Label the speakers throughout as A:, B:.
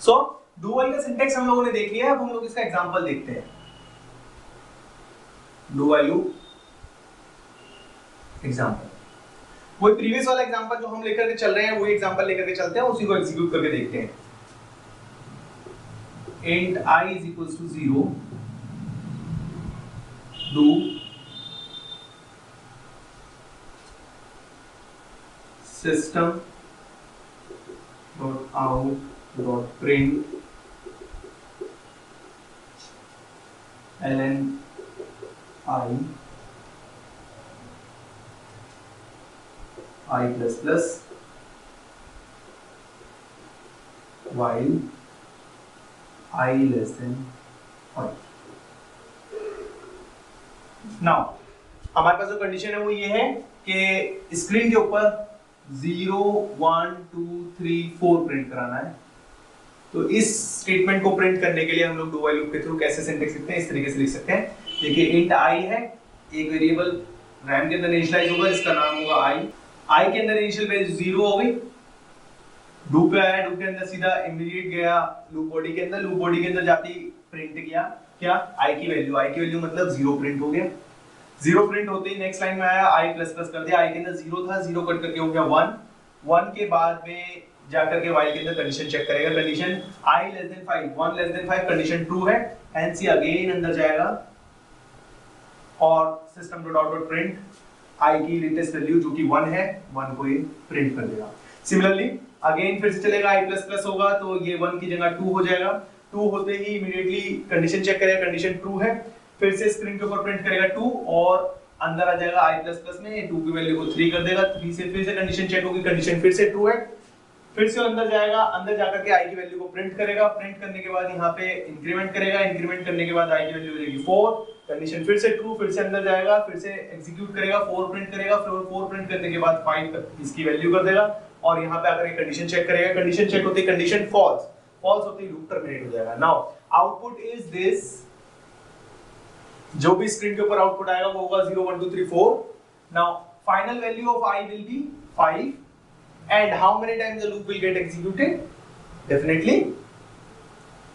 A: So do while का syntax हम लोगों ने देख लिया है, अब हम लोग इसका एग्जांपल देखते हैं। डू व्हाइल लूप एग्जांपल, वही प्रीवियस वाला एग्जांपल जो हम लेकर के चल रहे हैं वही एग्जांपल लेकर के चलते हैं, उसी को एग्जीक्यूट करके देखते हैं। int I is equals to 0, do system dot out dot print ln I plus plus while I less than 5। Now हमारे पास जो कंडीशन है वो ये है कि स्क्रीन के ऊपर 0 1 2 3 4 प्रिंट कराना है। तो इस स्टेटमेंट को प्रिंट करने के लिए हम लोग डू व्हाइल लूप के थ्रू कैसे सिंटेक्स लिखते हैं, इस तरीके से लिख सकते हैं। देखिए int I है, एक वेरिएबल रैम के अंदर इनिशियलाइज होगा जिसका नाम होगा I के अंदर इनिशियल वैल्यू 0 हो गई, डू पे आया, डू के अंदर सीधा इमीडिएट गया लूप बॉडी के अंदर, लूप बॉडी के अंदर जाते ही प्रिंट किया क्या I की वैल्यू मतलब 0 प्रिंट हो गया। 0 प्रिंट होते ही नेक्स्ट लाइन में आया I प्लस प्लस कर दिया, I के अंदर 0 था, 0 कट करके हो गया 1, 1 के बाद में जाकर के while के अंदर कंडीशन चेक करेगा, condition I less than 5, 1 less than 5 condition true है, hence ये अगेन अंदर जाएगा और system dot out dot print I की लेटेस्ट वैल्यू जो कि 1 है, 1 को ये प्रिंट कर देगा। सिमिलरली अगेन फिर से चलेगा I प्लस प्लस होगा तो ये 1 की जगह 2 हो जाएगा, 2 होते ही इमीडिएटली कंडीशन चेक करेगा, कंडीशन ट्रू है, फिर से स्क्रीन के ऊपर प्रिंट करेगा 2 और अंदर आ जाएगा I प्लस प्लस में 2 की वैल्यू को 3 कर देगा, 3 से फिर से कंडीशन चेक होगी, कंडीशन फिर से ट्रू है, फिर से अंदर जाएगा, अंदर जाकर के I की वैल्यू को प्रिंट करेगा, प्रिंट करने के बाद यहाँ पे इंक्रीमेंट करेगा, इंक्रीमेंट करने के बाद I की वैल्यू हो जाएगी 4, कंडीशन फिर से ट्रू, फिर से अंदर जाएगा, फिर से एग्जीक्यूट करेगा, 4 प्रिंट करेगा, फिर 4 प्रिंट करने के बाद 5 इसकी वैल्यू कर देगा और यहाँ पे आकर कंडीशन चेक करेगा, कंडीशन चेक होती है कंडीशन फॉल्स, फॉल्स होती है लूप टर्मिनेट हो जाएगा। नाउ आउटपुट इज दिस, जो भी स्क्रीन के ऊपर आउटपुट आएगा वो होगा 0 1 2 3 4। Now final value of I will be 5 and how many times the loop will get executed? Definitely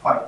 A: 5।